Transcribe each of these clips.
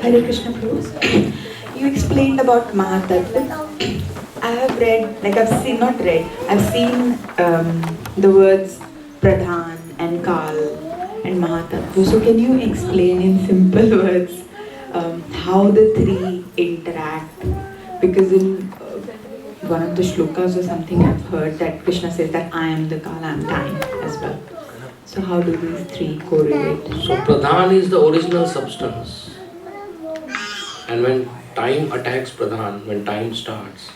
Hare Krishna Prabhu. You explained about Mahatattva. I have read, like I've seen, not read, I've seen the words Pradhan and Kal and Mahatattva. So can you explain in simple words how the three interact? Because in one of the shlokas or something I've heard that Krishna says that I am the Kal, I am time as well. So how do these three correlate? So Pradhan is the original substance. And when time attacks Pradhan, when time starts,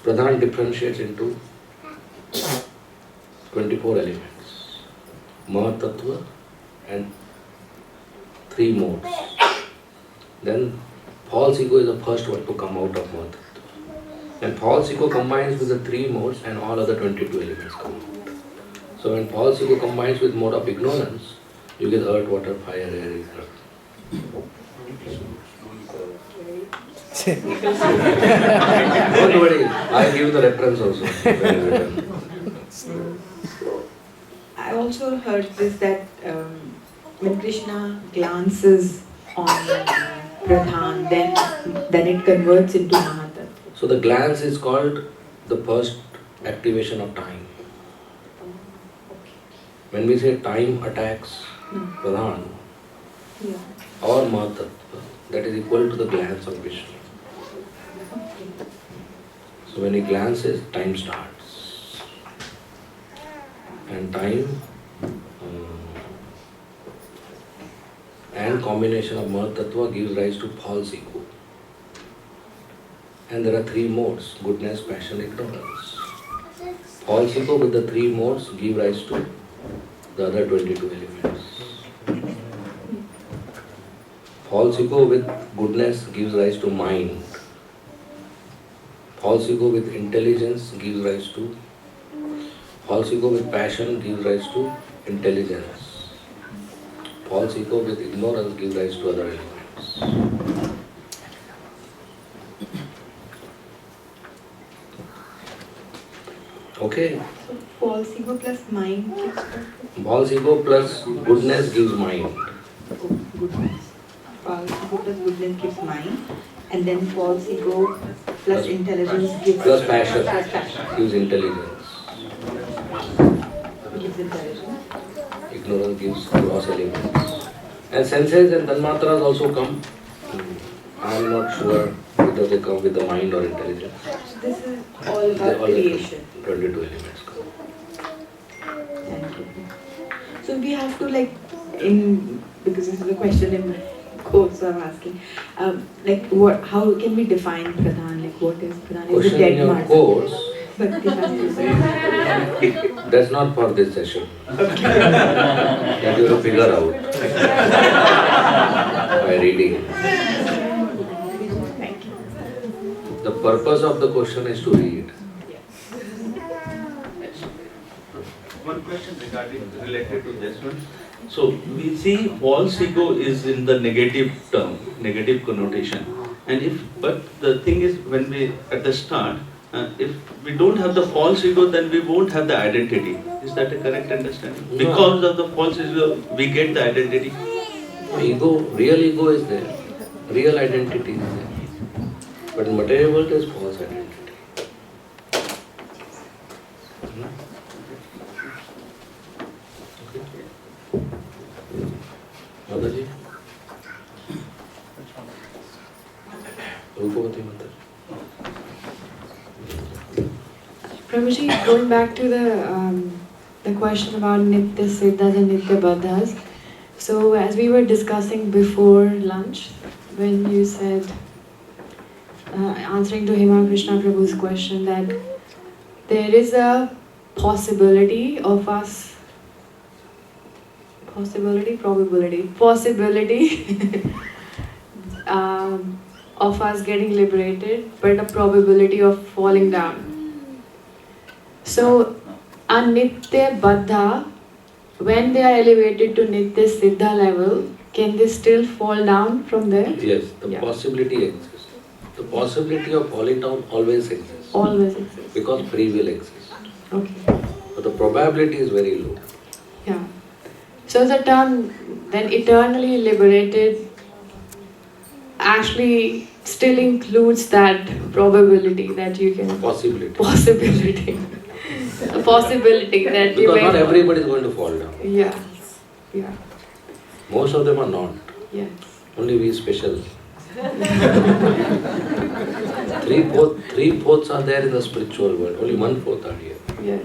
Pradhan differentiates into 24 elements. Mahatattva and 3 modes. Then false ego is the first one to come out of Mahatattva. And false ego combines with the 3 modes and all other 22 elements come out. So when false ego combines with mode of ignorance, you get earth, water, fire, air, ether. Don't worry, I'll give the reference also. I also heard this that when Krishna glances on Pradhan, then it converts into Mahatattva. So the glance is called the first activation of time. When we say time attacks Pradhan or Mahatattva, that is equal to the glance of Vishnu. So when he glances, time starts. And time and combination of Mahatattva gives rise to false ego. And there are 3 modes: goodness, passion, ignorance. False ego with the 3 modes give rise to the other 22 elements. False ego with goodness gives rise to mind. False ego with intelligence gives rise to. False ego with passion gives rise to intelligence. False ego with ignorance gives rise to other elements. Okay. So false ego plus mind. False ego plus goodness gives mind. Goodness. False ego plus goodness gives mind, and then false ego plus intelligence gives plus passion passion. gives intelligence. Gives intelligence. Ignorance gives gross elements. And senses and tanmatras also come. I am not sure whether they come with the mind or intelligence. So this is all about creation. 22 elements come. Thank you. So we have to because this is a question in quotes I'm asking. How can we define Pradhan? Like what is Pradhan? Is Question it dead in your matter? course, But this has to say. that's not for this session. That you will figure out by reading. Thank you. The purpose of the question is to read. One question related to this one. So we see false ego is in the negative term, negative connotation. But the thing is, when we at the start, if we don't have the false ego, then we won't have the identity. Is that a correct understanding? No. Because of the false ego, we get the identity. Real ego is there. Real identity is there. But in material world is false identity. Mataji? Rupavati Mataji. Prabhuji, going back to the question about Nitya Siddhas and Nitya Baddhas. So as we were discussing before lunch, when you said, answering to Hima Krishna Prabhu's question, that there is a possibility of us, probability of us getting liberated, but a probability of falling down. So, a Nitya Baddha, when they are elevated to Nitya Siddha level, can they still fall down from there? Yes, the possibility exists. The possibility of falling down always exists. Always exists. Because free will exists. Okay. But the probability is very low. Yeah. So the term then eternally liberated actually still includes that probability that you can Possibility. possibility a possibility that you Because may not everybody is going to fall down. yeah Most of them are not. yes Only we special. Three-fourths are there in the spiritual world. Only one-fourth are here. yes.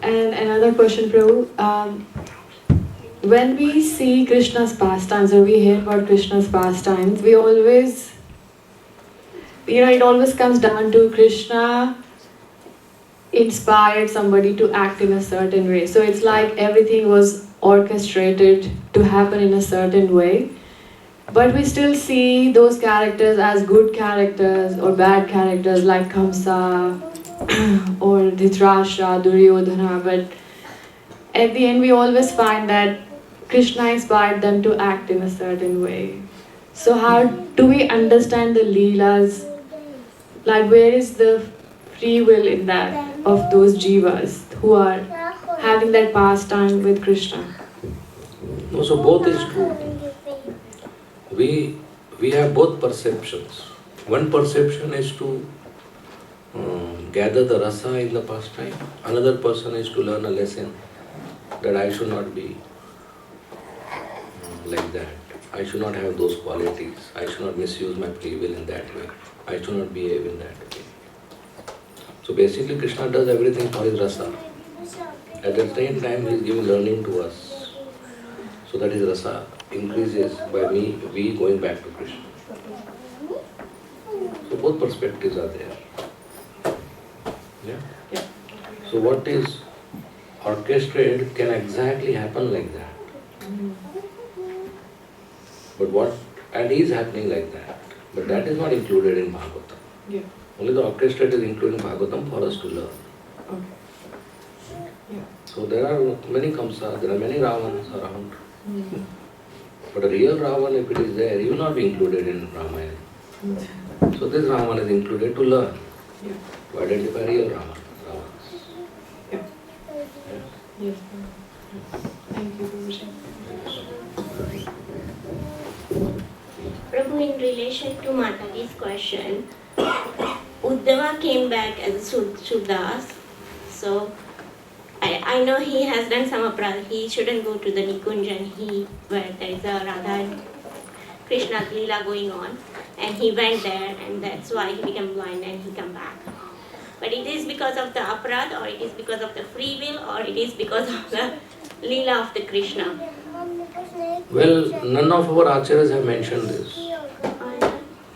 And another question, Prabhu. When we see Krishna's pastimes or we hear about Krishna's pastimes, we always, it always comes down to Krishna inspired somebody to act in a certain way. So it's like everything was orchestrated to happen in a certain way. But we still see those characters as good characters or bad characters like Kamsa or Dhritarashtra, Duryodhana. But at the end we always find that Krishna inspired them to act in a certain way. So how do we understand the Leelas? Like where is the free will in that of those jivas who are having that pastime with Krishna? No, so both is true. We have both perceptions. One perception is to gather the rasa in the pastime. Another person is to learn a lesson that I should not be like that. I should not have those qualities. I should not misuse my free will in that way. I should not behave in that way. So basically Krishna does everything for his rasa. At the same time he is giving learning to us so that his rasa increases by we going back to Krishna. So both perspectives are there. Yeah? So what is orchestrated can exactly happen like that. And is happening like that. But that is not included in Bhagavatam. Yeah. Only the orchestrated is included in Bhagavatam for us to learn. Okay. Yeah. So there are many Kamsa, there are many Ravans around. But a real Ravan, if it is there, he will not be included in Ramayana. So this Ravan is included to learn, to identify real Ravans. Yeah. Yes. Thank you, Prabhuji. Prabhu, in relation to Mataji's question, Uddhava came back as a Suddas. So I know he has done some aparadha. He shouldn't go to the Nikunjan, where there is a Radha and Krishna's Leela going on. And he went there, and that's why he became blind and he came back. But it is because of the aparadha, or it is because of the free will, or it is because of the Leela of the Krishna. Well, none of our acharyas have mentioned this.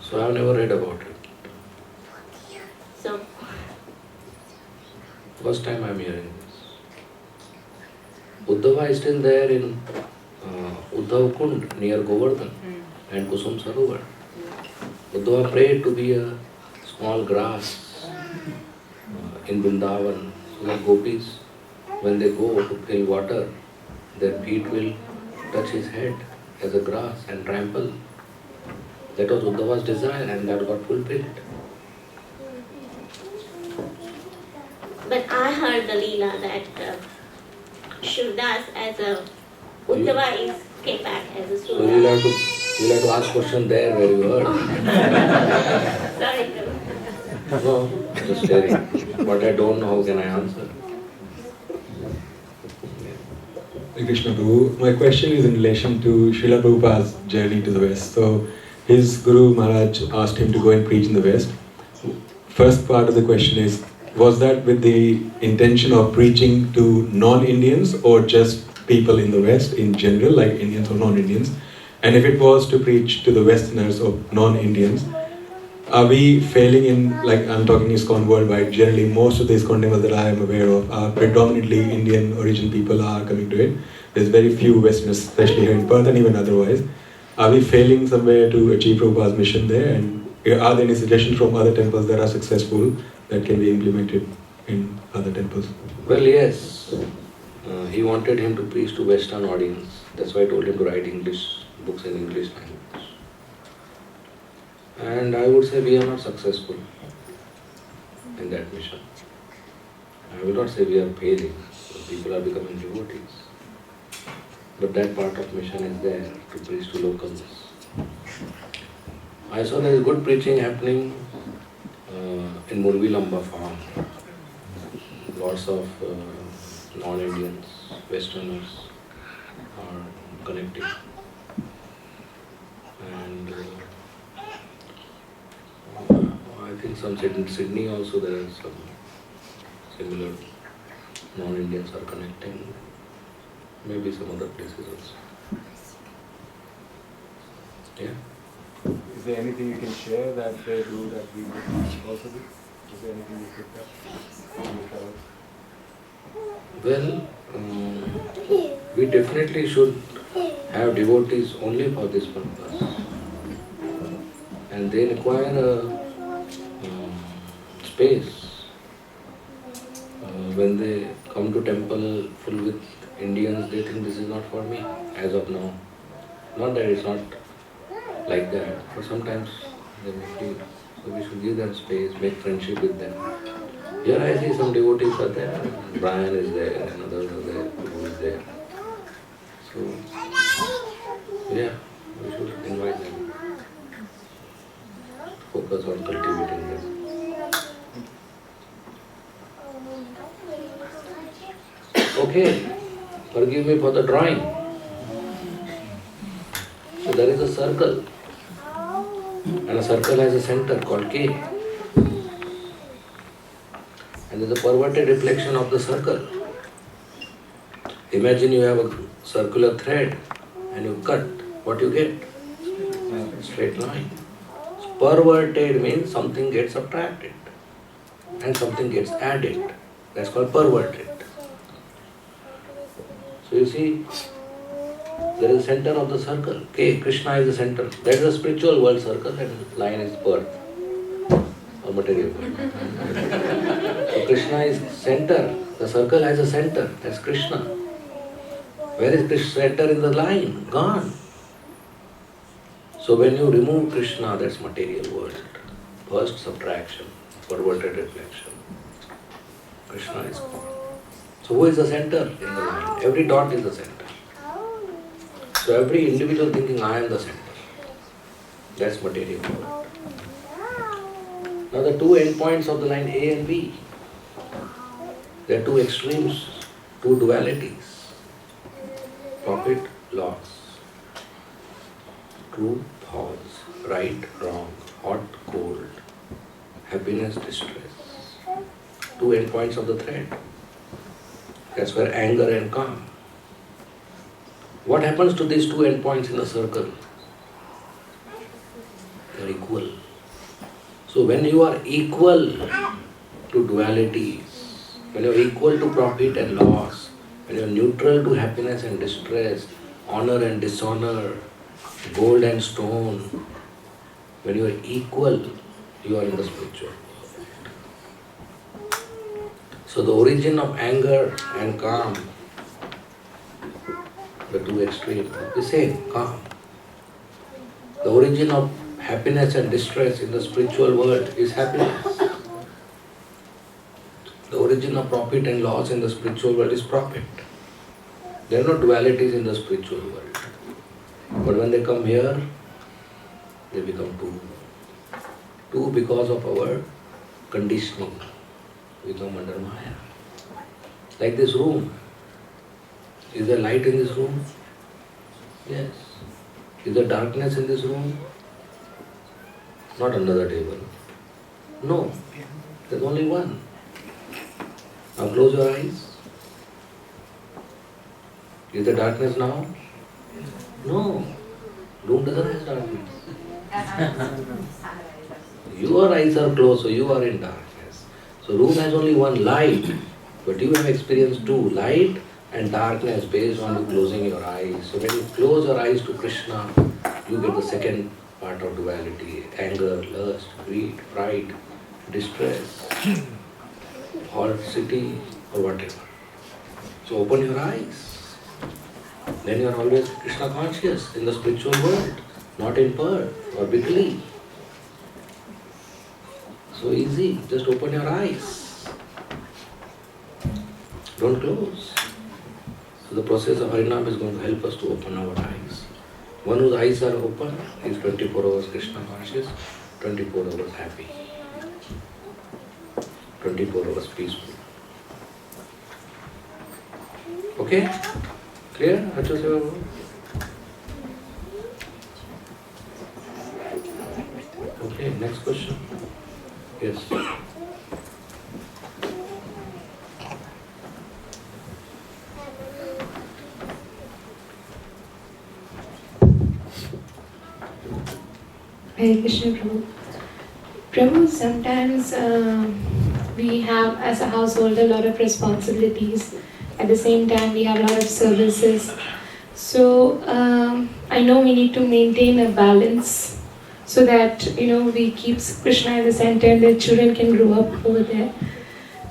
So I have never read about it. So, First time I am hearing this. Uddhava is still there in Uddhav Kund near Govardhan and Kusum Sarovar. Uddhava prayed to be a small grass in Vrindavan, so that gopis, when they go to fill water, their feet will touch his head as a grass and trample. That was Uddhava's desire and that got fulfilled. but I heard the Leela that Shivdas as a Uddhava came back as a So you'll Suddas. have to ask question there where you heard. Sorry, Prabhu. No, just sharing. What I don't know, how can I answer? Hare Krishna Prabhu, my question is in relation to Srila Prabhupada's journey to the West. So, his Guru Maharaj asked him to go and preach in the West. First part of the question is, was that with the intention of preaching to non-Indians or just people in the West in general, like Indians or non-Indians? And if it was to preach to the Westerners or non-Indians, are we failing in, like I'm talking ISKCON worldwide, generally most of the ISKCON temples that I am aware of are predominantly Indian origin people are coming to it. There's very few Westerners, especially here in Perth and even otherwise. Are we failing somewhere to achieve Prabhupada's mission there? And are there any suggestions from other temples that are successful that can be implemented in other temples? Well, yes. He wanted him to preach to Western audience. That's why I told him to write English books in English language. And I would say we are not successful in that mission. I will not say we are failing. People are becoming devotees. But that part of mission is there to preach to locals. I saw there is good preaching happening in Murvi Lamba farm. Lots of non-Indians, Westerners are connecting. And I think some in Sydney also there are some similar non-Indians are connecting. Maybe some other places also. Yeah. Is there anything you can share that they do that we would also do? Is there anything you picked up? Well, we definitely should have devotees only for this purpose. And they require a space. When they come to temple full with Indians, they think this is not for me, as of now. Not that it's not like that, but sometimes they may feel. So we should give them space, make friendship with them. Here I see some devotees are there, Brian is there, and others are there, who is there. So, yeah, we should invite them. Focus on cultivating them. Okay, forgive me for the drawing. So there is a circle, and a circle has a center called K. And there is a perverted reflection of the circle. Imagine you have a circular thread and you cut, what you get? Straight line. Perverted means something gets subtracted and something gets added. That's called perverted. So you see, there is a center of the circle. K, Krishna is the center. That is the spiritual world circle, and line is birth or material world. So Krishna is center. The circle has a center. That's Krishna. Where is Krishna center in the line? Gone. So when you remove Krishna, that's material world. First subtraction, perverted reflection. Krishna is gone. So who is the center in the line? Every dot is the center. So every individual thinking, I am the center. That's material world. Now the two endpoints of the line A and B, there are two extremes, two dualities. Profit, loss. True, false. Right, wrong. Hot, cold. Happiness, distress. Two endpoints of the thread. That's where anger and calm. What happens to these two endpoints in the circle? They are equal. So when you are equal to dualities, when you are equal to profit and loss, when you are neutral to happiness and distress, honor and dishonor, gold and stone, when you are equal, you are in the spiritual world. So the origin of anger and calm, the two extremes, the same, calm. The origin of happiness and distress in the spiritual world is happiness. The origin of profit and loss in the spiritual world is profit. There are no dualities in the spiritual world. But when they come here, they become two. Two because of our conditioning. We come under Maya. Like this room. Is there light in this room? Yes. Is there darkness in this room? Not under the table. No. There's only one. Now close your eyes. Is there darkness now? No. Room doesn't have darkness. Your eyes are closed, so you are in darkness. So room has only one light, but you have experienced two, light and darkness based on you closing your eyes. So when you close your eyes to Krishna, you get the second part of duality, anger, lust, greed, pride, distress, falsity or whatever. So open your eyes. Then you are always Krishna conscious in the spiritual world, not in Perth or Bickley. So easy, just open your eyes. Don't close. So the process of Harinam is going to help us to open our eyes. One whose eyes are open is 24 hours Krishna conscious, 24 hours happy, 24 hours peaceful. Okay? Clear? Achha se babu? Okay, next question. Yes. Hare Krishna Prabhu. Prabhu, sometimes we have as a household a lot of responsibilities. At the same time, we have a lot of services. So I know we need to maintain a balance so that we keep Krishna at the center and the children can grow up over there.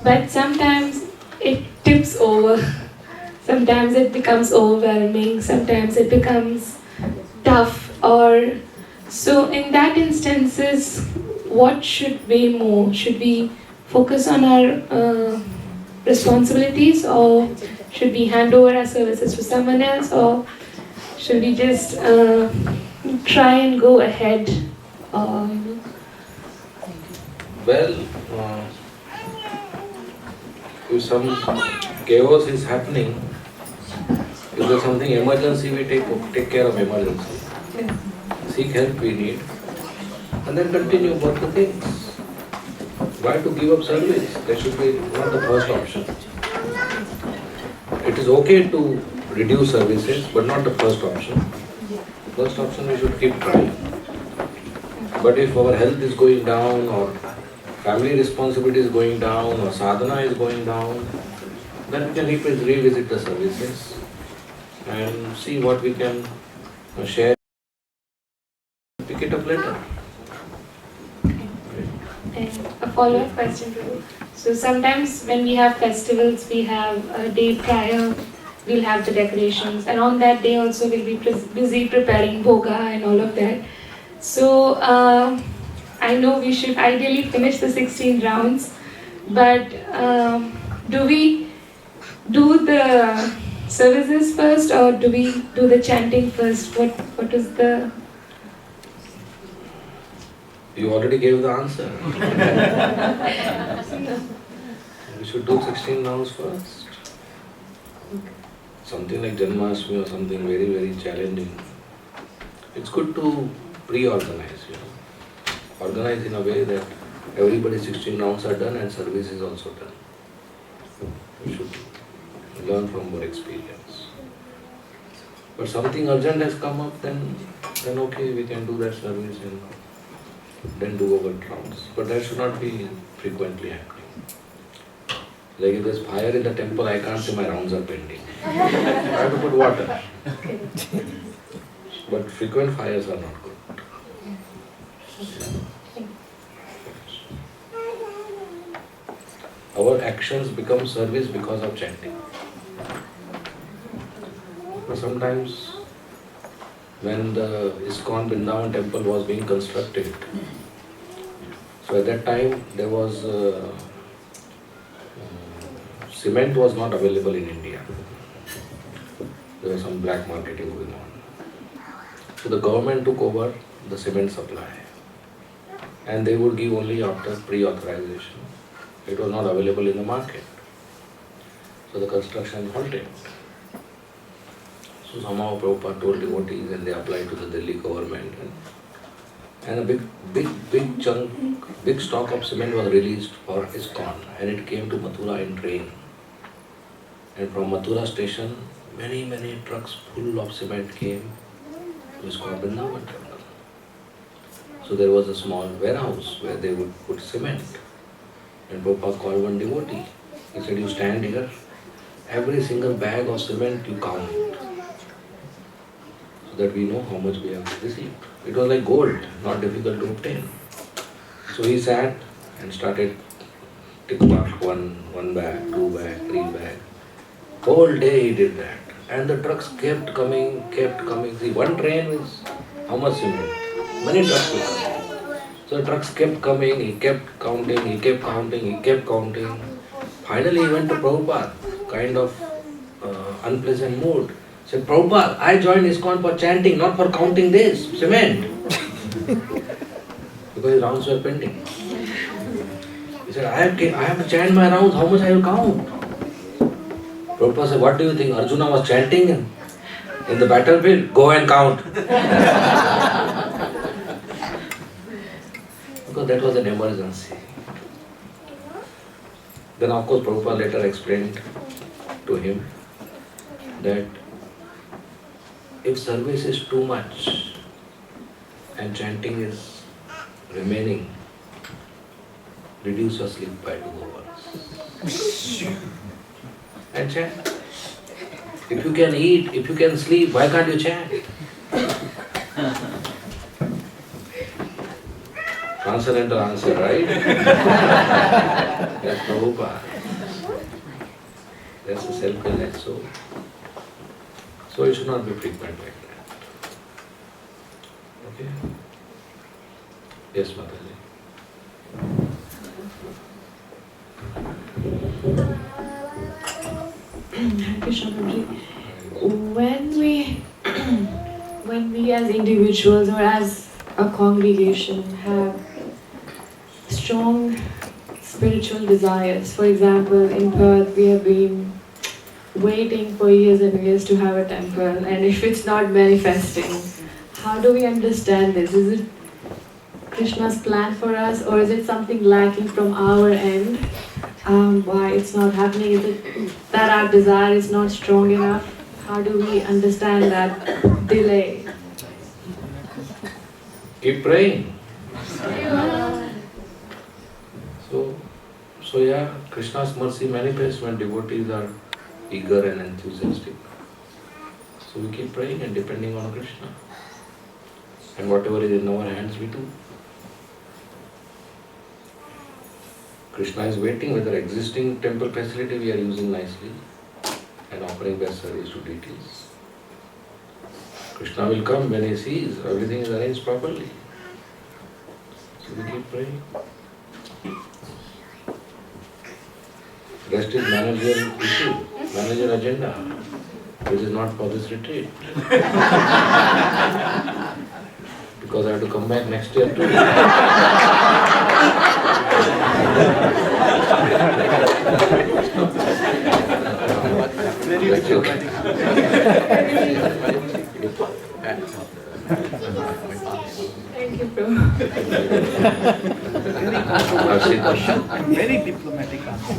But sometimes it tips over. Sometimes it becomes overwhelming. Sometimes it becomes tough. Or so in that instances, what should weigh more? Should we focus on our responsibilities, or should we hand over our services to someone else, or should we just try and go ahead? Well, if some chaos is happening, if there's something emergency, we take care of emergency. Seek help we need, and then continue both the things. Why to give up service? That should be not the first option. It is okay to reduce services, but not the first option. First option, we should keep trying. But if our health is going down, or family responsibility is going down, or sadhana is going down, then we can revisit the services and see what we can share. Pick it up later. And a follow-up question, Prabhu. So sometimes when we have festivals, we have a day prior, we'll have the decorations, and on that day also we'll be busy preparing bhoga and all of that. So I know we should ideally finish the 16 rounds, but do we do the services first, or do we do the chanting first? What is the... You already gave the answer. We should do 16 rounds first. Something like Janmashtami or something very, very challenging. It's good to pre-organize, Organize in a way that everybody's 16 rounds are done and service is also done. We should learn from our experience. But something urgent has come up, then okay, we can do that service and then do our rounds. But that should not be frequently happening. Like if there's fire in the temple, I can't say my rounds are pending. I have to put water. But frequent fires are not good. Our actions become service because of chanting. But sometimes when the ISKCON Vrindavan temple was being constructed, so at that time there was cement was not available in India. There was some black marketing going on. So the government took over the cement supply, and they would give only after pre-authorization. It was not available in the market. So the construction halted. So somehow Prabhupada told devotees, and they applied to the Delhi government, and a big chunk, big stock of cement was released for ISKCON, and it came to Mathura in train. And from Mathura station, many trucks full of cement came to ISKCON Vrindavan temple. So there was a small warehouse where they would put cement. And Prabhupada called one devotee. He said, you stand here, every single bag of cement you count, so that we know how much we have received. It was like gold, not difficult to obtain. So he sat and started tick mark, one bag, 2 bag, 3 bag. Whole day he did that. And the trucks kept coming. See, one train is how much cement? Many trucks will come. So the trucks kept coming, he kept counting. Finally he went to Prabhupada, kind of unpleasant mood. said, Prabhupada, I joined ISKCON for chanting, not for counting days, cement. Because his rounds were pending. He said, I have to chant my rounds, how much I will count? Prabhupada said, what do you think? Arjuna was chanting in the battlefield? Go and count. Because that was an emergency. Then of course Prabhupada later explained to him that if service is too much and chanting is remaining, reduce your sleep by 2 hours. And chant. If you can eat, if you can sleep, why can't you chant? Transcendental answer, right? That's Prabhupada. That's a self-realized soul. So it should not be frequent like that. Okay? Yes, Mataji. Krishna Prabhuji, when we as individuals or as a congregation have strong spiritual desires, for example, in Perth we have been waiting for years and years to have a temple, and if it's not manifesting, how do we understand this? Is it Krishna's plan for us, or is it something lacking from our end? Why it's not happening? Is it that our desire is not strong enough? How do we understand that delay? Keep praying. So yeah, Krishna's mercy manifests when devotees are eager and enthusiastic. So we keep praying and depending on Krishna. And whatever is in our hands we do. Krishna is waiting whether existing temple facility we are using nicely and offering best service to deities. Krishna will come when he sees everything is arranged properly. So we keep praying. Rest is managerial issue, manager agenda, which is not for this retreat. Because I have to come back next year too. Very diplomatic. Thank you, Prabhu. Very diplomatic answer.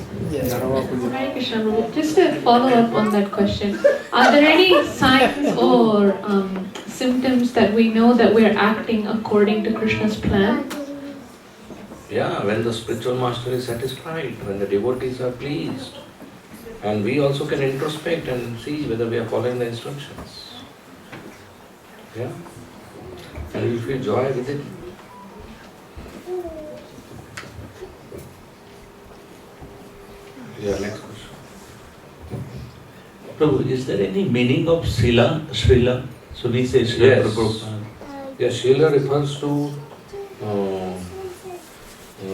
Hare Krishna, Prabhu. Just to follow up on that question, are there any signs or symptoms that we know that we're acting according to Krishna's plan? Yeah, when the spiritual master is satisfied, when the devotees are pleased. And we also can introspect and see whether we are following the instructions. Yeah? And we feel joy with it. Yeah, next question. Prabhu, is there any meaning of Srila? So we say Srila Yes. Prabhupada. Yes, Srila refers to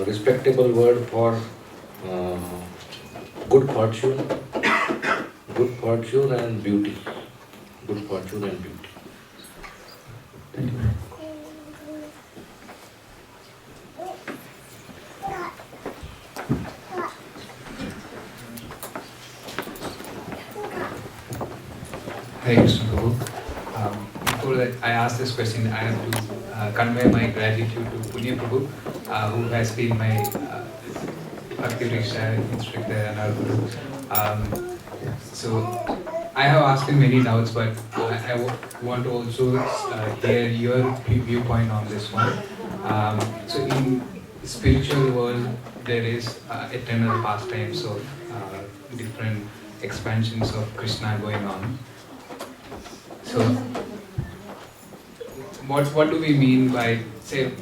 respectable word for good fortune and beauty. Good fortune and beauty. Thank you. Hare Krishna Prabhu. Before that, I ask this question, I have to convey my gratitude to Punya Prabhu, who has been my Bhakti Vriksha instructor and our guru. So I have asked him many doubts, but I want to also hear your viewpoint on this one. So in spiritual world, there is eternal pastimes of different expansions of Krishna going on. So, what do we mean by, say,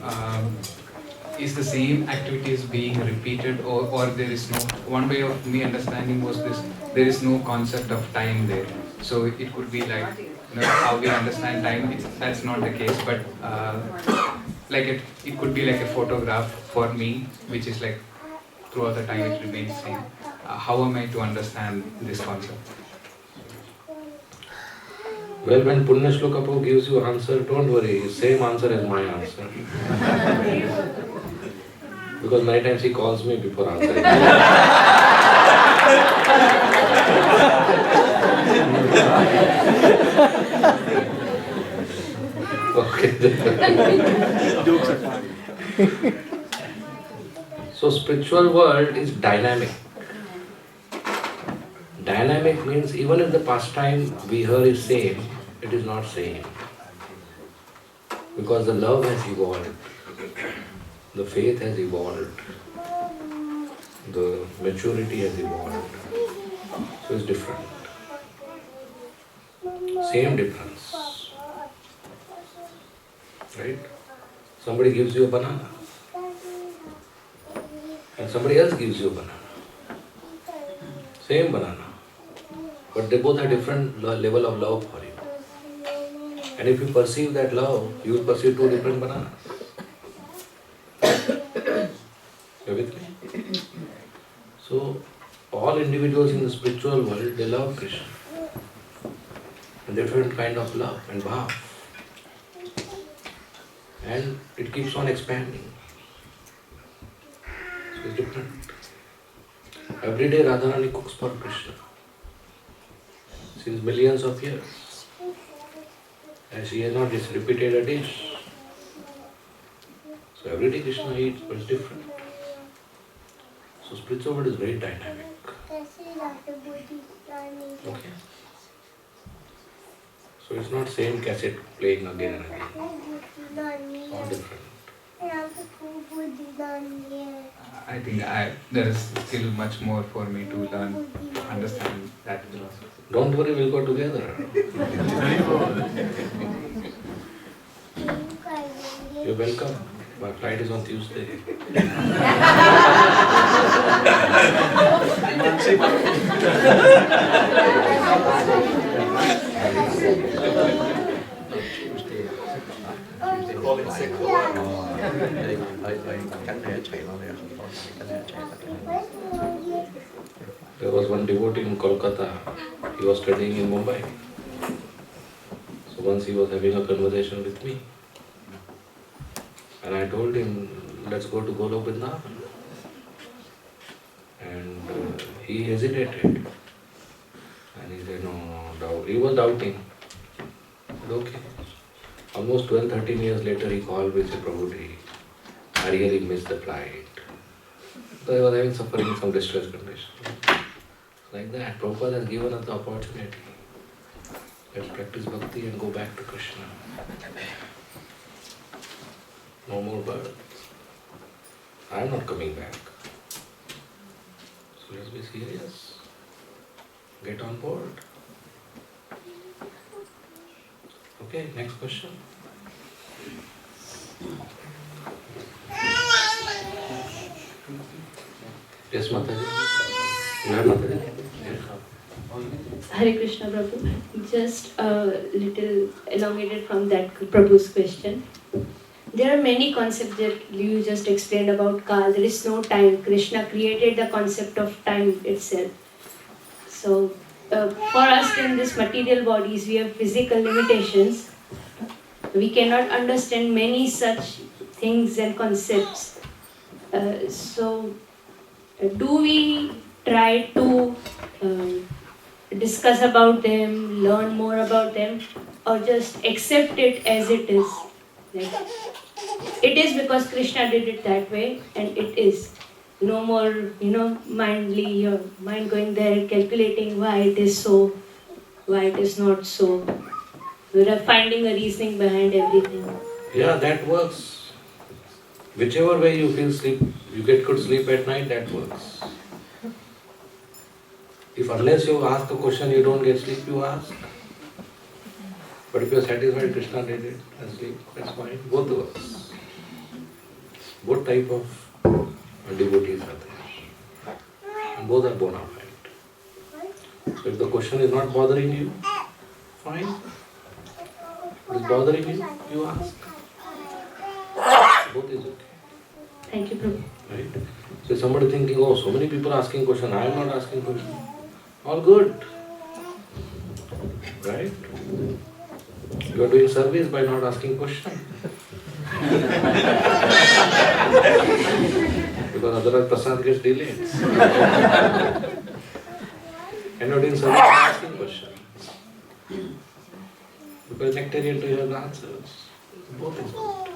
is the same activities being repeated, or there is no, one way of me understanding was this, there is no concept of time there. So it could be like, how we understand time, that's not the case, but like it could be like a photograph for me, which is like throughout the time it remains same. How am I to understand this concept? Well, when Punya Shloka Prabhu gives you answer, don't worry, same answer as my answer. Because many times he calls me before answering. Okay. So spiritual world is dynamic. Dynamic means even if the pastime we hear is same, it is not same. Because the love has evolved, the faith has evolved, the maturity has evolved. So it's different. Same difference. Right? Somebody gives you a banana and somebody else gives you a banana. Same banana. But they both have different level of love for you. And if you perceive that love, you will perceive two different bananas. You with me? So, all individuals in the spiritual world, they love Krishna. And different kind of love and bhav. And it keeps on expanding. So it's different. Every day Radharani cooks for Krishna. Since millions of years. And she has not just repeated a dish. So every day Krishna eats, but it's different. So spiritual world is very dynamic. Okay? So it's not same cassette playing again and again. All different. I think there is still much more for me to learn, understand that philosophy. Don't worry, we'll go together. You're welcome. My flight is on Tuesday. There was one devotee in Kolkata. He was studying in Mumbai. So once he was having a conversation with me. And I told him, let's go to Golok Vrindavan. And he hesitated. And he said, no. He was doubting. I said, okay. Almost 12-13 years later, he called me and said, Prabhuji, I really missed the flight. So I was having suffering some distress condition. Like that, Prabhupada has given us the opportunity. Let's practice Bhakti and go back to Krishna. No more birth. I am not coming back. So let's be serious. Get on board. Okay, next question. Yes, Mataji. Yeah, Mataji. Hare Krishna Prabhu. Just a little elongated from that Prabhu's question. There are many concepts that you just explained about Kal. There is no time. Krishna created the concept of time itself. So, for us in this material bodies, we have physical limitations. We cannot understand many such things and concepts. Do we try to discuss about them, learn more about them, or just accept it as it is? Like, it is because Krishna did it that way, and it is. No more, your mind going there, calculating why it is so, why it is not so. We are finding a reasoning behind everything. Yeah, that works. Whichever way you feel sleep, you get good sleep at night, that works. If unless you ask a question, you don't get sleep, you ask. But if you are satisfied, Krishna did it, and sleep, that's fine. Both works. Both type of devotees are there. And both are bona fide. So if the question is not bothering you, fine. If it is bothering you, you ask. Both is okay. Thank you, Prabhu. Right? So somebody thinking, oh, so many people asking question, I am not asking question. All good. Right? You are doing service by not asking question. Because otherwise prasad gets delayed. And you are doing service by asking question. Because nectarian to hear the answers. Both is good.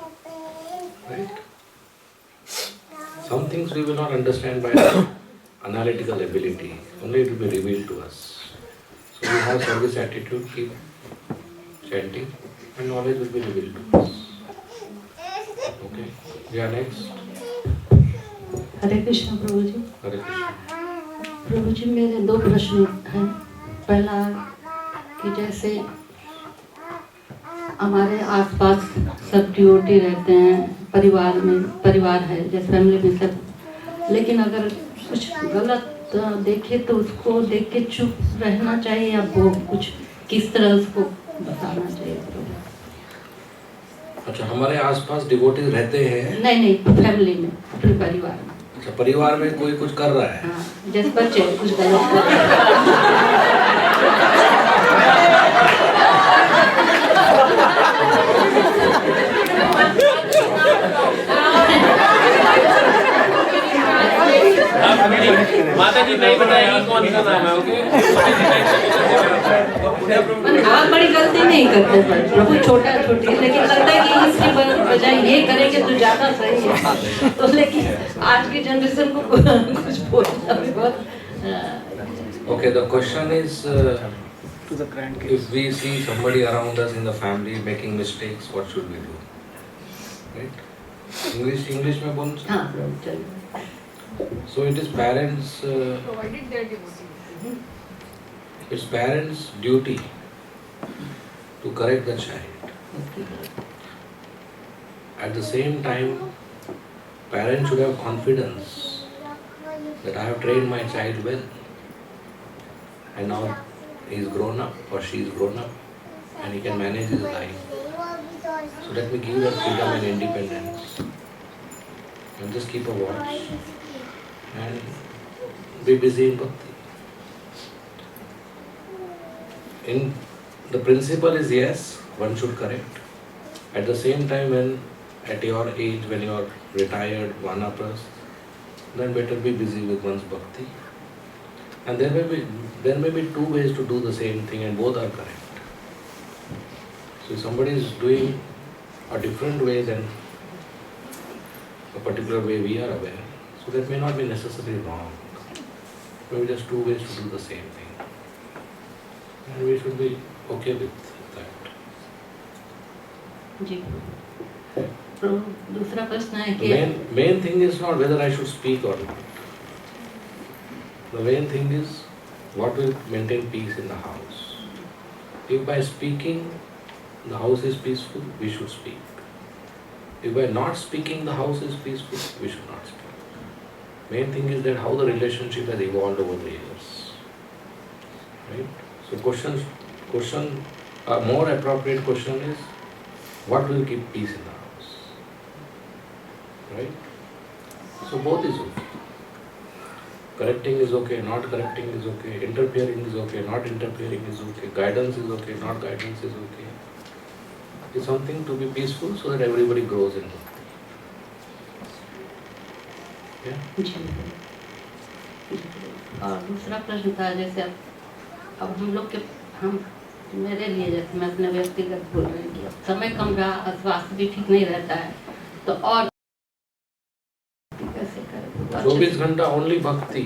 Right? Some things we will not understand by analytical ability. Only it will be revealed to us. So we have service attitude, keep chanting, and knowledge will be revealed to us. Okay? Yeah, next. Hare Krishna Prabhu ji. Hare Krishna. प्रभु जी मेरे दो प्रश्न हैं। पहला कि जैसे हमारे आसपास सब डिवोटी रहते हैं, परिवार है, जैसे फैमिली में सब, लेकिन अगर कुछ गलत देखे तो उसको देख के चुप रहना चाहिए या वो कुछ किस तरह उसको बताना चाहिए? अच्छा, हमारे आसपास डिवोटीज रहते हैं? नहीं, फैमिली में, अपने परिवार में। अच्छा, परिवार में कोई कुछ कर रहा है? हाँ, जैसे बच्चे कुछ गलत कर रहे हैं। माता जी नहीं बताएगी कौन सा नाम है, ओके? आप बड़ी गलती नहीं करते पर प्रभु छोटी लेकिन लगता है कि इसके बजाय ये करेंगे तो ज्यादा सही है। तो लेकिन आज की जनरेशन को कुछ बोलना भी बहुत। Okay, the question is, if we see somebody around us in the family making mistakes, what should we do? Right? English में बोल। हाँ, चलिए। So it is parents' it's parents' duty to correct the child. At the same time, parents should have confidence that I have trained my child well, and now he is grown up or she is grown up, and he can manage his life. So let me give them freedom and independence, and just keep a watch and be busy in Bhakti. In the principle is yes, one should correct. At the same time, when at your age, when you are retired, vanaprastha, then better be busy with one's Bhakti. And there may be two ways to do the same thing, and both are correct. So if somebody is doing a different way than a particular way we are aware, so that may not be necessarily wrong. Maybe just two ways to do the same thing. And we should be okay with that. जी। तो दूसरा प्रश्न है कि main thing is not whether I should speak or not. The main thing is what will maintain peace in the house. If by speaking the house is peaceful, we should speak. If by not speaking the house is peaceful, we should not speak. Main thing is that how the relationship has evolved over the years. Right? So a more appropriate question is, what will keep peace in the house? Right? So both is okay. Correcting is okay, not correcting is okay, interfering is okay, not interfering is okay, guidance is okay, not guidance is okay. It's something to be peaceful so that everybody grows in it. जी। और दूसरा प्रश्न था, जैसे अब हम लोग के मेरे लिए, जैसे मैं अपने व्यक्तिगत बोल रही हूँ कि समय कम रहा, स्वास्थ्य भी ठीक नहीं रहता है, तो और कैसे करें? 24 घंटा ओनली भक्ति।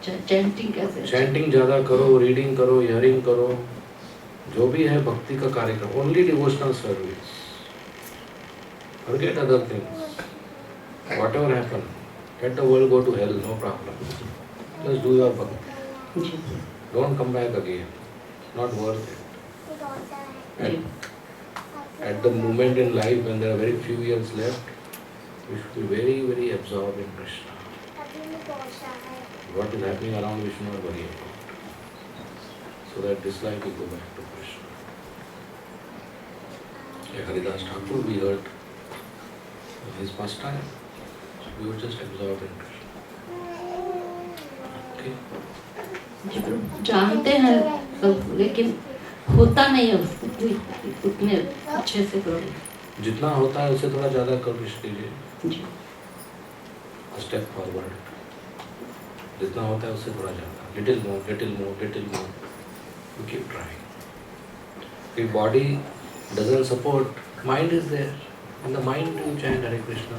चैंटिंग कैसे? चैंटिंग ज़्यादा करो, रीडिंग करो, हियरिंग करो, जो भी है भक्ति का कार्यक्रम, only devotional service. Forget other things. Whatever happen, let the world go to hell, no problem. Just do your bhakti. Don't come back again. Not worth it. At the moment in life when there are very few years left, we should be very, very absorbed in Krishna. What is happening around we should not worry about. So that this life we go back to Krishna. Like Haridas Thakur, we heard his pastime. We were just absorbed in Krishna. Okay? जानते हैं सब, लेकिन होता नहीं है उसको उतने अच्छे से करो। जितना होता है उससे थोड़ा ज़्यादा कोशिश कीजिए, जी। स्टेप फॉरवर्ड, जितना होता है उससे थोड़ा ज़्यादा, little more, little more, little more, you keep trying. If body doesn't support, mind is there. In the mind you chant Hare Krishna.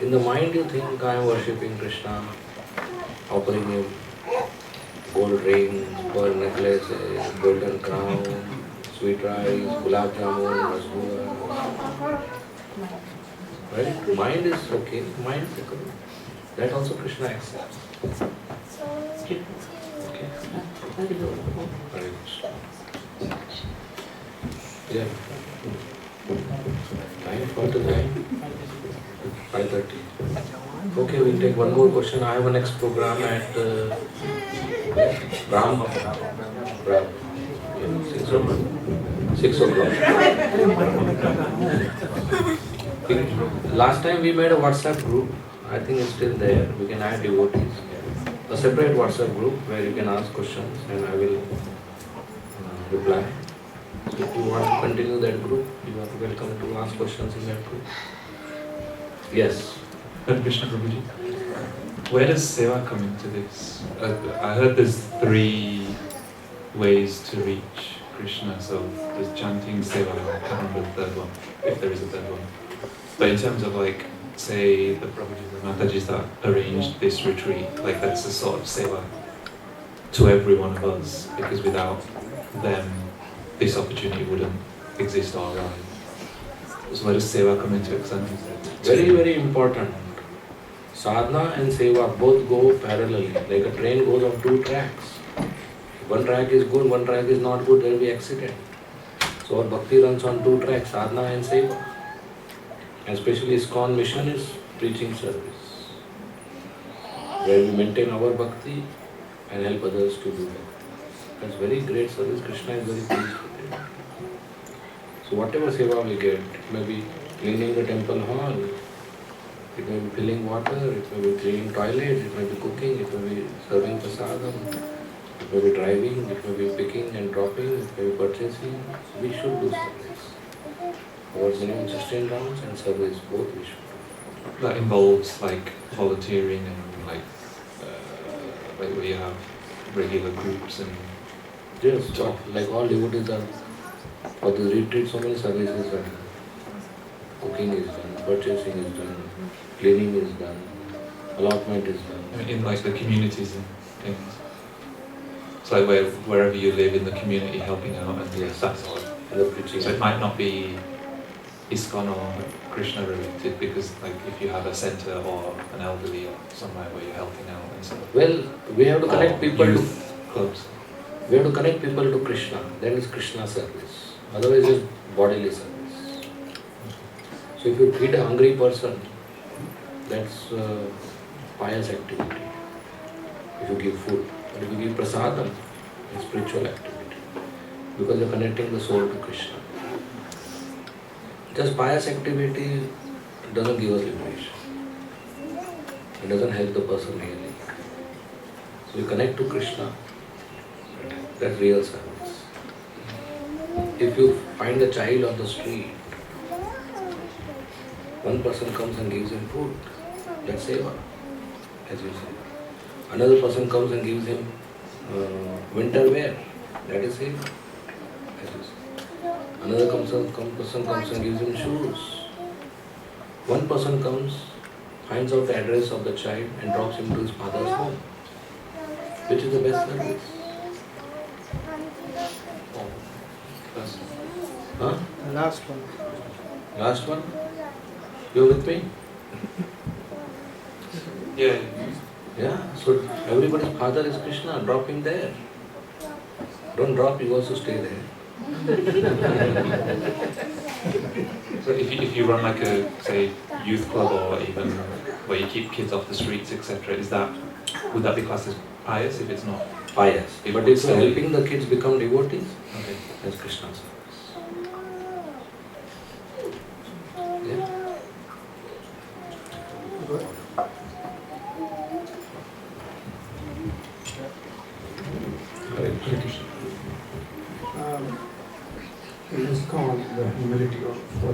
In the mind you think I am worshipping Krishna, offering him gold rings, pearl necklaces, golden crown, sweet rice, gulab jamun, rasgulla. Right? Mind is okay. Mind is okay. That also Krishna accepts. Okay. Hare Krishna. Yeah. Time for the time. 5:30. Okay, we'll take one more question. I have a next program at Ram. 6 o'clock. Last time we made a WhatsApp group. I think it's still there. We can add devotees. A separate WhatsApp group where you can ask questions and I will reply. So if you want to continue that group, you are welcome to ask questions in that group. Yes. Hare Krishna Prabhuji. Where does seva come into this? I heard there's 3 ways to reach Krishna. So there's chanting, seva, I can't remember the third one, if there is a third one. But in terms of like, say the Prabhujis and Matajis that arranged this retreat, like that's a sort of seva to every one of us, because without them, this opportunity wouldn't exist or arise. So where does seva come into it? Very, very important. Sadhana and seva both go parallelly, like a train goes on 2 tracks. One track is good, one track is not good, there will be accident. So our bhakti runs on 2 tracks, sadhana and seva. And especially ISKCON mission is preaching service, where we maintain our bhakti and help others to do that. That's very great service. Krishna is very pleased with it. So whatever seva we get, it may be cleaning the temple hall, it may be filling water, it may be cleaning toilet, it may be cooking, it may be serving prasadam, it may be driving, it may be picking and dropping, it may be purchasing. We should do service. Our minimum 16 rounds and service, both we should do. That involves like volunteering and like where you have regular groups and yes, like all devotees are for the retreat, so many services are done. Cooking is done, purchasing is done, cleaning is done, allotment is done. in like the communities and things. It's like wherever you live in the community, helping out and yes, that's all. And the preaching. So it might not be ISKCON or Krishna related, because like if you have a center or an elderly or somewhere where you're helping out and stuff. Well, we have to connect people to clubs. We have to connect people to Krishna. Then it's Krishna service. Otherwise, it's bodily service. So if you feed a hungry person, that's pious activity. If you give food, but if you give prasadam, it's spiritual activity, because you're connecting the soul to Krishna. Just pious activity doesn't give us liberation. It doesn't help the person really. So you connect to Krishna. That's real service. If you find a child on the street, one person comes and gives him food, that's seva, as you say. Another person comes and gives him winter wear, that is seva, as you say. Another person comes and gives him shoes. One person comes, finds out the address of the child and drops him to his father's home. Which is the best service? Huh? Last one. Last one? You're with me? Yeah. Yeah, so everybody's father is Krishna, drop him there. Don't drop, you also stay there. So if you run like a, say, youth club or even where you keep kids off the streets, etc., would that be classed as pious if it's not? Pious. But if you're helping the kids become devotees, okay, that's Krishna service. Yeah. In ISKCON, the humility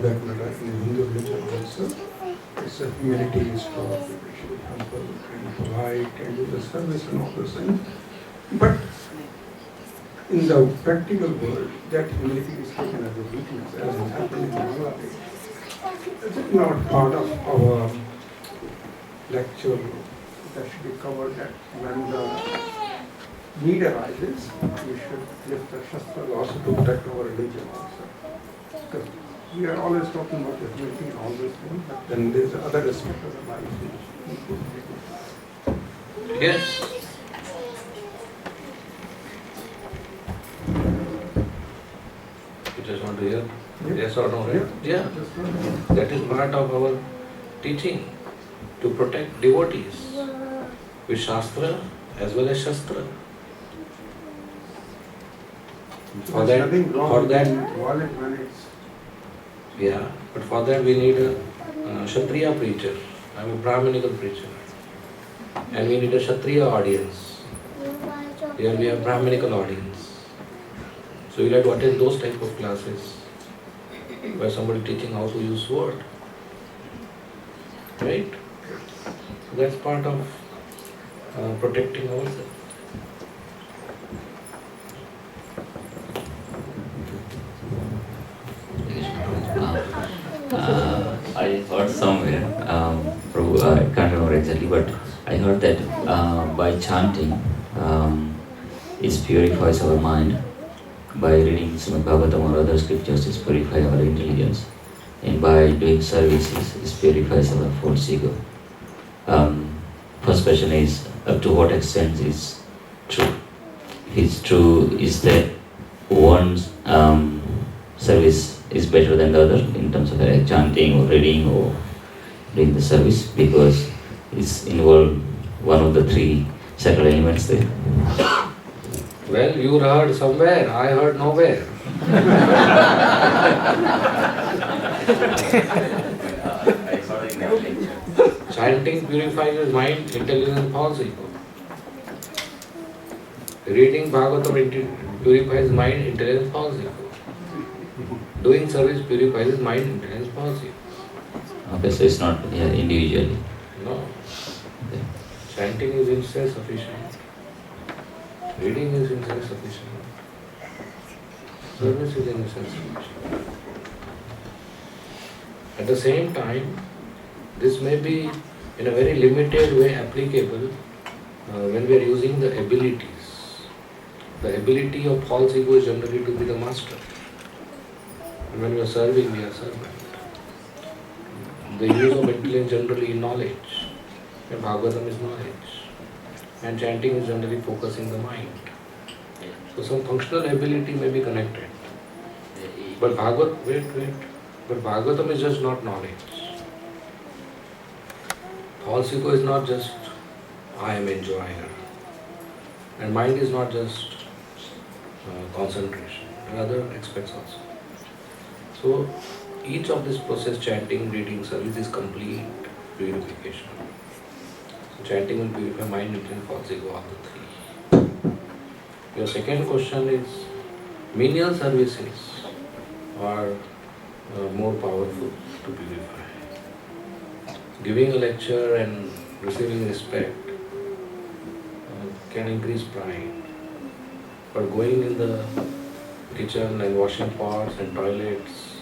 that matter, in the Hindu religion also, it's a humility is taught, that we should be humble and polite and do the service and all those things. But in the practical world, that humility is taken as a weakness, as has happened in Bangladesh. It's not part of our lecture that should be covered, that when the need arises, we should lift the Shastras also to protect our religion also. Because we are always talking about the humility and all those things, but then there's other aspect of the life which we could be. Yes. You just want to hear? Yes or no, right? Yeah. That is part of our teaching, to protect devotees with Shastra as well as Shastra. For that, yeah, but for that we need a Kshatriya preacher. I'm a Brahminical preacher. And we need a Kshatriya audience. Here we have Brahminical audience. So you'll have to attend those type of classes where somebody teaching how to use sword. Right? So that's part of protecting ourselves. I heard somewhere, Prabhu, I can't remember exactly, but I heard that by chanting, it purifies our mind. By reading Srimad Bhagavatam or other scriptures, it purifies our intelligence. And by doing services, it purifies our false ego. First question is, up to what extent is true? If it's true, is that one service is better than the other in terms of chanting or reading or doing the service, because it's involved one of the three sacred elements there? Well, you heard somewhere, I heard nowhere. Chanting purifies his mind, intelligence, and false ego. Reading Bhagavatam purifies mind, intelligence, false ego. Doing service purifies his mind, intelligence, false ego. Okay, so it's not individually. No. Okay. Chanting is itself sufficient. Reading is itself sufficient. Service is itself sufficient. At the same time, this may be in a very limited way applicable when we are using the abilities. The ability of false ego is generally to be the master. And when we are serving, we are servant. The use of intelligence generally knowledge. And Bhagavatam is knowledge. And chanting is generally focusing the mind. So some functional ability may be connected. But Bhagavatam is just not knowledge. False ego is not just I am enjoyer. And mind is not just concentration. There are other aspects also. So each of this process, chanting, reading, service, is complete purification. So chanting will purify mind, intelligence, false ego, all the three. Your second question is, menial services are more powerful to purify. Giving a lecture and receiving respect can increase pride. But going in the kitchen and washing pots and toilets,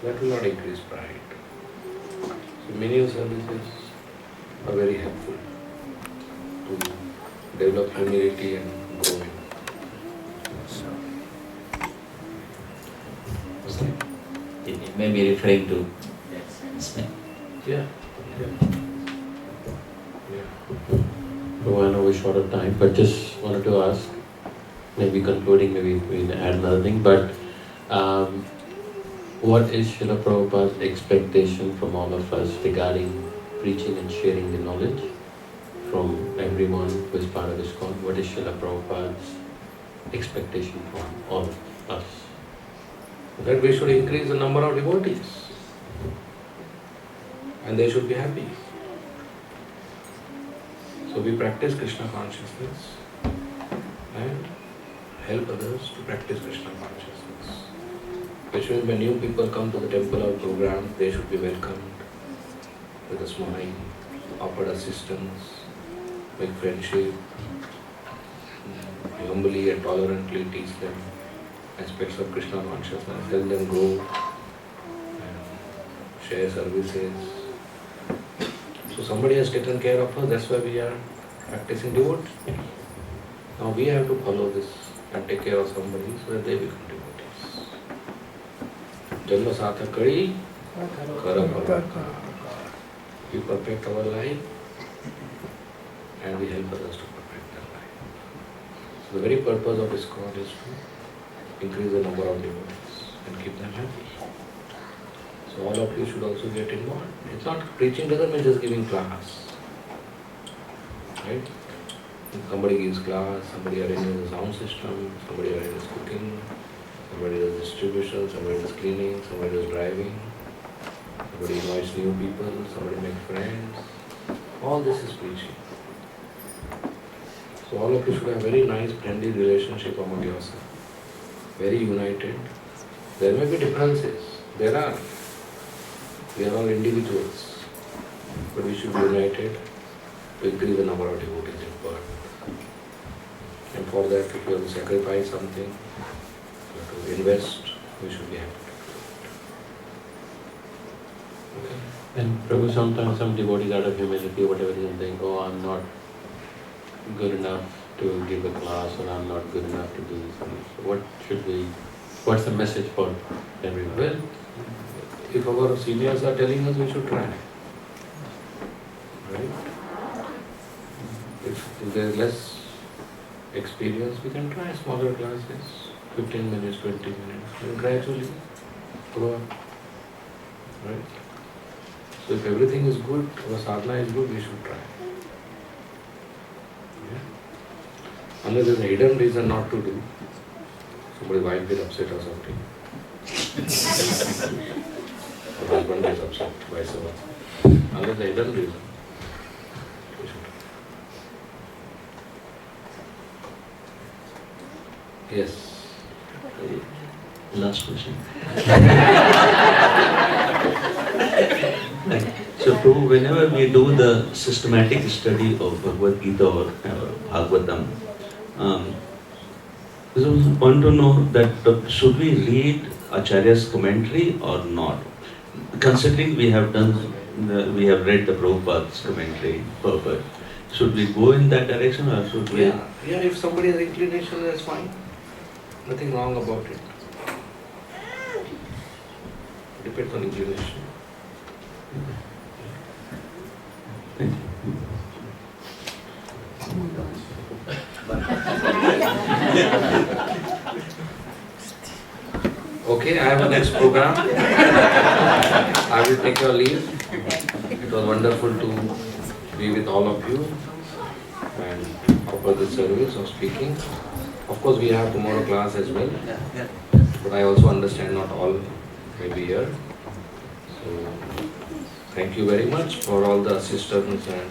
that will not increase pride. So menial services are very helpful to develop humility and grow in. It may be referring to Yeah. So I know we're short of time, but just wanted to ask, maybe concluding, maybe we can add another thing, but what is Srila Prabhupada's expectation from all of us regarding preaching and sharing the knowledge from everyone who is part of ISKCON? What is Srila Prabhupada's expectation from all of us? That we should increase the number of devotees. And they should be happy. So we practice Krishna consciousness and help others to practice Krishna consciousness. which means when new people come to the temple or program, they should be welcomed with a smile, offered assistance, make friendship, humbly and tolerantly teach them aspects of Krishna consciousness, help them grow, and share services. So somebody has taken care of us, that's why we are practicing devotee. Now we have to follow this and take care of somebody so that they become devotees. Janma sathakari, kara bhavaka. We perfect our life and we help others to perfect their life. So the very purpose of ISKCON is to increase the number of devotees and keep them happy. So all of you should also get involved. It's not preaching doesn't mean just giving class. Right? Somebody gives class, somebody arranges the sound system, somebody arranges cooking, somebody does distribution, somebody does cleaning, somebody does driving, somebody invites new people, somebody makes friends. All this is preaching. So all of you should have very nice friendly relationship among yourself. Very united. There may be differences. There are. We are all individuals. But we should be united to increase the number of devotees in Perth. And for that, if you have to sacrifice something, you have to invest, we should be happy to do it. Okay? And Prabhu, sometimes some devotees out of humility, whatever they think, oh, I'm not good enough to give a class, or I'm not good enough to do this. What's the message for everyone? Well, if our seniors are telling us, we should try. Right? If there is less experience, we can try smaller classes, 15 minutes, 20 minutes, and gradually grow up. Right? So if everything is good, our sadhana is good, we should try. Yeah? Unless there is a hidden reason not to do, somebody might get upset or something. Or husband is upset, vice versa. Unless there is a hidden reason. Yes. Last question. So, Prabhu, whenever we do the systematic study of Bhagavad Gita or Bhagavatam, we want to know that should we read Acharya's commentary or not? Considering we have read the Prabhupada's commentary, purport, should we go in that direction or should we? Yeah, if somebody has inclination, that's fine. Nothing wrong about it. Depends on inclination. Thank Okay, I have a next program. I will take your leave. It was wonderful to be with all of you and offer this service of speaking. Of course, we have tomorrow class as well. But I also understand not all may be here. So, thank you very much for all the assistance and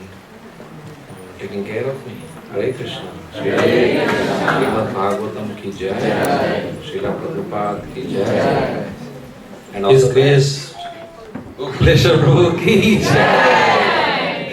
taking care of me. Hare Krishna. Srimad Bhagavatam ki jai. Srila Prabhupada ki jai. And His Grace Gokuleshwar Prabhu ki jai.